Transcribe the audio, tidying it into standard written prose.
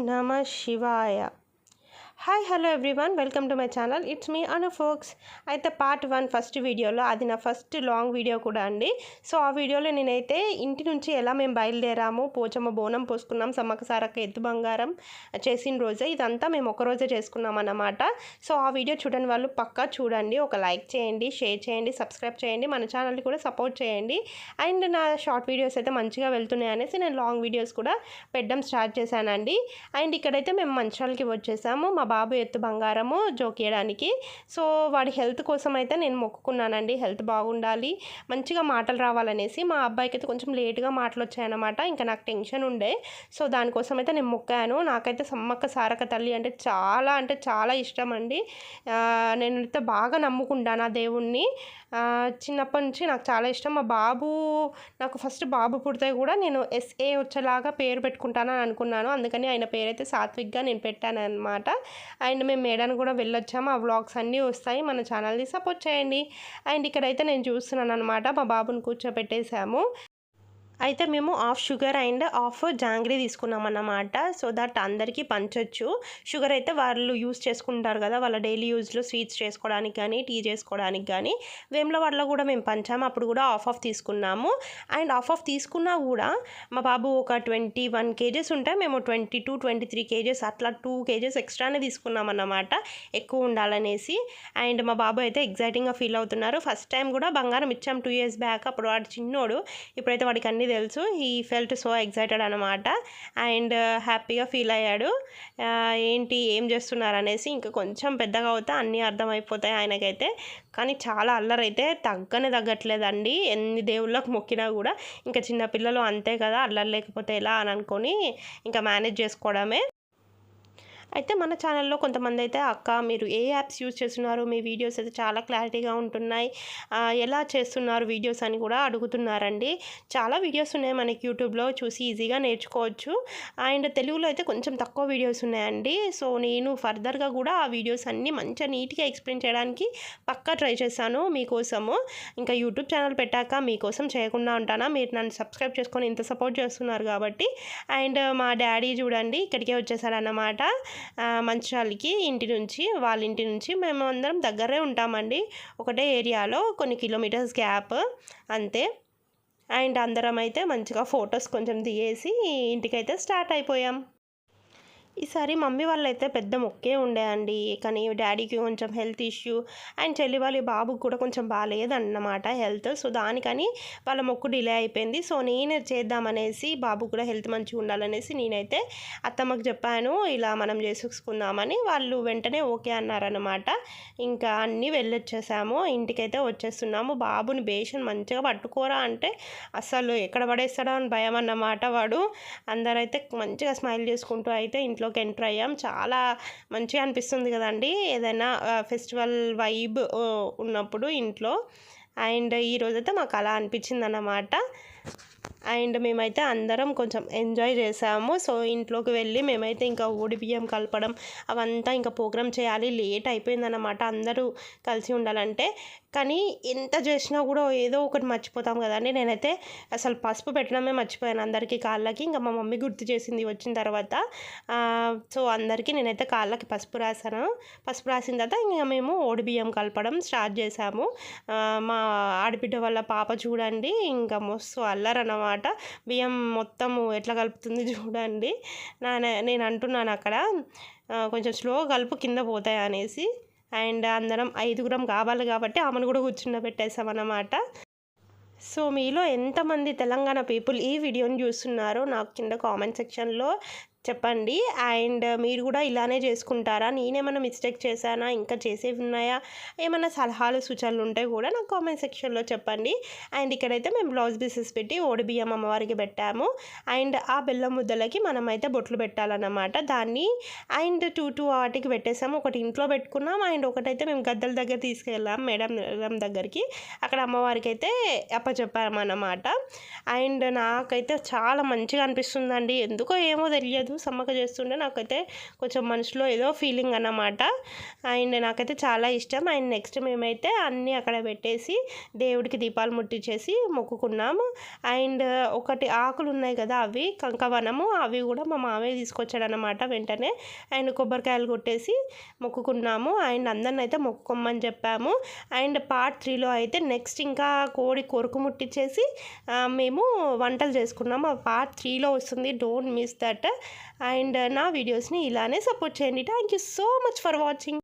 నమః శివాయ. Hi hello everyone, welcome to my channel. It's me Anu folks. అయితే part 1 first వీడియోలో, అది నా ఫస్ట్ లాంగ్ వీడియో కూడా అండి. సో ఆ వీడియోలో నేనైతే ఇంటి నుంచి ఎలా మేము బయలుదేరాము, పోచమ్మ బోనం పోసుకున్నాం, సమ్మక్క సారక్క ఎత్తు బంగారం చేసిన రోజే, ఇదంతా మేము ఒకరోజే చేసుకున్నాం అన్నమాట. సో ఆ వీడియో చూడని వాళ్ళు పక్కా చూడండి, ఒక లైక్ చేయండి, షేర్ చేయండి, సబ్స్క్రైబ్ చేయండి, మన ఛానల్ని కూడా సపోర్ట్ చేయండి. అండ్ నా షార్ట్ వీడియోస్ అయితే మంచిగా వెళ్తున్నాయి అనేసి నేను లాంగ్ వీడియోస్ కూడా పెట్టడం స్టార్ట్ చేశానండి. అండ్ ఇక్కడైతే మేము మంచాలకి వచ్చేసాము, మా బాబు ఎత్తు బంగారము జోకియడానికి. సో వాడి హెల్త్ కోసం అయితే నేను మొక్కుకున్నానండి, హెల్త్ బాగుండాలి, మంచిగా మాటలు రావాలనేసి. మా అబ్బాయికి అయితే కొంచెం లేట్గా మాటలు వచ్చాయన్నమాట, ఇంకా నాకు టెన్షన్ ఉండే. సో దానికోసం అయితే నేను మొక్కాను. నాకైతే సమ్మక్క సారక్క తల్లి అంటే చాలా ఇష్టం అండి. నేనైతే బాగా నమ్ముకుంటాను ఆ దేవుణ్ణి. చిన్నప్పటి నుంచి నాకు చాలా ఇష్టం. మా బాబు, నాకు ఫస్ట్ బాబు పుడితే కూడా నేను ఎస్ఏ వచ్చేలాగా పేరు పెట్టుకుంటానని అనుకున్నాను. అందుకని ఆయన పేరైతే సాత్విక్గా నేను పెట్టాను అనమాట. అండ్ మేము మేడానికి కూడా వెళ్ళొచ్చాము, ఆ వ్లాగ్స్ అన్నీ వస్తాయి, మన ఛానల్ని సపోర్ట్ చేయండి. అండ్ ఇక్కడైతే నేను చూస్తున్నాను అనమాట, మా బాబుని కూర్చోబెట్టేసాము. అయితే మేము half sugar and half jangri తీసుకున్నాం అన్నమాట. సో దట్ అందరికీ పంచొచ్చు. షుగర్ అయితే వాళ్ళు యూస్ చేసుకుంటారు కదా, వాళ్ళ డైలీ యూజ్లో స్వీట్స్ చేసుకోవడానికి కానీ, టీ చేసుకోవడానికి కానీ. వేములవాడలో కూడా మేము పంచాము, అప్పుడు కూడా హాఫ్ తీసుకున్నాము. అండ్ హాఫ్ తీసుకున్నా కూడా మా బాబు ఒక 21 కేజెస్ ఉంటే మేము 22-23 కేజెస్, అట్లా 2 కేజెస్ ఎక్స్ట్రానే తీసుకున్నాం అన్నమాట, ఎక్కువ ఉండాలనేసి. అండ్ మా బాబు అయితే ఎగ్జైటింగ్గా ఫీల్ అవుతున్నారు. ఫస్ట్ టైం కూడా బంగారం ఇచ్చాం 2 years బ్యాక్, అప్పుడు వాడు చిన్నోడు, ఇప్పుడైతే వాడికి అన్నీ తెలుసు. హీ ఫెల్ట్ సో ఎగ్జైటెడ్ అనమాట. అండ్ హ్యాపీగా ఫీల్ అయ్యాడు. ఏంటి ఏం చేస్తున్నారు అనేసి. ఇంకా కొంచెం పెద్దగా అవుతా అన్నీ అర్థమైపోతాయి ఆయనకైతే. కానీ చాలా అల్లరైతే తగ్గట్లేదండి, ఎన్ని దేవుళ్ళకు మొక్కినా కూడా. ఇంకా చిన్నపిల్లలు అంతే కదా, అల్లరి లేకపోతే ఎలా అని అనుకొని ఇంకా మేనేజ్ చేసుకోవడమే. అయితే మన ఛానల్లో కొంతమంది అయితే, అక్క మీరు ఏ యాప్స్ యూజ్ చేస్తున్నారు, మీ వీడియోస్ అయితే చాలా క్లారిటీగా ఉంటున్నాయి, ఎలా చేస్తున్నారు వీడియోస్ అని కూడా అడుగుతున్నారండి. చాలా వీడియోస్ ఉన్నాయి మనకి యూట్యూబ్లో, చూసి ఈజీగా నేర్చుకోవచ్చు. అండ్ తెలుగులో అయితే కొంచెం తక్కువ వీడియోస్ ఉన్నాయండి. సో నేను ఫర్దర్గా కూడా ఆ వీడియోస్ అన్నీ మంచిగా నీట్గా ఎక్స్ప్లెయిన్ చేయడానికి పక్కా ట్రై చేశాను మీకోసము. ఇంకా యూట్యూబ్ ఛానల్ పెట్టాక మీకోసం చేయకుండా ఉంటానా, మీరు నన్ను సబ్స్క్రైబ్ చేసుకొని ఇంత సపోర్ట్ చేస్తున్నారు కాబట్టి. అండ్ మా డాడీ చూడండి ఇక్కడికే వచ్చేసారన్నమాట, మంచిర్యాలకి. వాళ్ళ ఇంటి నుంచి మేము అందరం దగ్గరే ఉంటామండి, ఒకటే ఏరియాలో, కొన్ని కిలోమీటర్స్ గ్యాప్ అంతే. అండ్ అందరం అయితే మంచిగా ఫొటోస్ కొంచెం దిగేసి ఇంటికైతే స్టార్ట్ అయిపోయాం. ఈసారి మమ్మీ వాళ్ళైతే పెద్ద మొక్కే ఉండే అండి, కానీ డాడీకి కొంచెం హెల్త్ ఇష్యూ, అండ్ చెల్లి వాళ్ళ బాబుకి కూడా కొంచెం బాగాలేదన్నమాట హెల్త్. సో దానికని వాళ్ళ మొక్కు డిలే అయిపోయింది. సో నేను చేద్దామనేసి, బాబు కూడా హెల్త్ మంచిగా ఉండాలనేసి నేనైతే అత్తమ్మకి చెప్పాను, ఇలా మనం చేసుకుందామని. వాళ్ళు వెంటనే ఓకే అన్నారన్నమాట. ఇంకా అన్నీ వెళ్ళొచ్చేసాము, ఇంటికైతే వచ్చేస్తున్నాము. బాబుని బేషన్ మంచిగా పట్టుకోరా అంటే అసలు ఎక్కడ పడేస్తాడో అని భయం అన్నమాట వాడు. అందరైతే మంచిగా స్మైల్ చేసుకుంటూ అయితే ఇంట్లోకి ఎంటర్ అయ్యాం. చాలా మంచిగా అనిపిస్తుంది కదండి ఏదైనా ఫెస్టివల్ వైబ్ ఉన్నప్పుడు ఇంట్లో. అండ్ ఈరోజైతే మాకు అలా అనిపించింది అన్నమాట. అండ్ మేమైతే అందరం కొంచెం ఎంజాయ్ చేసాము. సో ఇంట్లోకి వెళ్ళి మేమైతే ఇంకా బియ్యం కలపడం అవంతా ఇంకా ప్రోగ్రామ్ చేయాలి, లేట్ అయిపోయిందన్నమాట అందరూ కలిసి ఉండాలంటే. కానీ ఎంత చేసినా కూడా ఏదో ఒకటి మర్చిపోతాం కదండి. నేనైతే అసలు పసుపు పెట్టడమే మర్చిపోయాను అందరికీ కాళ్ళకి. ఇంకా మా మమ్మీ గుర్తు చేసింది వచ్చిన తర్వాత. సో అందరికీ నేనైతే కాళ్ళకి పసుపు రాసాను. పసుపు రాసిన తర్వాత ఇంకా మేము బియ్యం కలపడం స్టార్ట్ చేసాము. మా ఆడబిడ్డ వాళ్ళ పాప చూడండి ఇంకా మస్తు అల్లరన్నమాట, బియ్యం మొత్తము ఎట్లా కలుపుతుంది చూడండి. నేను అంటున్నాను అక్కడ కొంచెం స్లో కలుపు, కింద పోతాయి అనేసి. అండ్ అందరం 5 కావాలి కాబట్టి ఆమెను కూడా కూర్చుండబెట్టేసామన్నమాట. సో మీలో ఎంతమంది తెలంగాణ పీపుల్ ఈ వీడియోని చూస్తున్నారో నాకు కింద కామెంట్ సెక్షన్లో చెప్పండి. అండ్ మీరు కూడా ఇలానే చేసుకుంటారా, నేనేమైనా మిస్టేక్ చేశానా, ఇంకా చేసేవి ఉన్నాయా, ఏమైనా సలహాలు సూచనలు ఉంటే కూడా నాకు కామెంట్ సెక్షన్లో చెప్పండి. అండ్ ఇక్కడైతే మేము బ్లౌజ్ పీసెస్ పెట్టి బియ్యం అమ్మవారికి పెట్టాము. అండ్ ఆ బెల్లం ముద్దలకి మనమైతే బొట్లు పెట్టాలన్నమాట దాన్ని. అండ్ 2 వాటికి పెట్టేసాము, ఒకటి ఇంట్లో పెట్టుకున్నాం, అండ్ ఒకటైతే మేము గద్దెల దగ్గర తీసుకెళ్ళాం మేడం దగ్గరికి, అక్కడ అమ్మవారికి అయితే అప్పచెప్పామన్నమాట. అండ్ నాకైతే చాలా మంచిగా అనిపిస్తుందండి, ఎందుకో ఏమో తెలియదు, కొంచెం సమ్మక్క చేస్తుంటే నాకైతే కొంచెం మనసులో ఏదో ఫీలింగ్ అన్నమాట. అండ్ నాకైతే చాలా ఇష్టం. అండ్ నెక్స్ట్ మేమైతే అన్నీ అక్కడ పెట్టేసి దేవుడికి దీపాలు ముట్టించేసి మొక్కుకున్నాము. అండ్ ఒకటి ఆకులు ఉన్నాయి కదా, అవి కంకవనము, అవి కూడా మా మామయ్య తీసుకొచ్చాడనమాట వెంటనే. అండ్ కొబ్బరికాయలు కొట్టేసి మొక్కుకున్నాము. అండ్ అందరిని అయితే మొక్కుకోమని చెప్పాము. అండ్ పార్ట్ 3లో అయితే నెక్స్ట్ ఇంకా కోడి కొరుకు ముట్టించేసి మేము వంటలు చేసుకున్నాము. ఆ పార్ట్ 3లో వస్తుంది, డోంట్ మిస్ దట్. అండ్ నా వీడియోస్ని ఇలానే సపోర్ట్ చేయండి. Thank you so much for watching.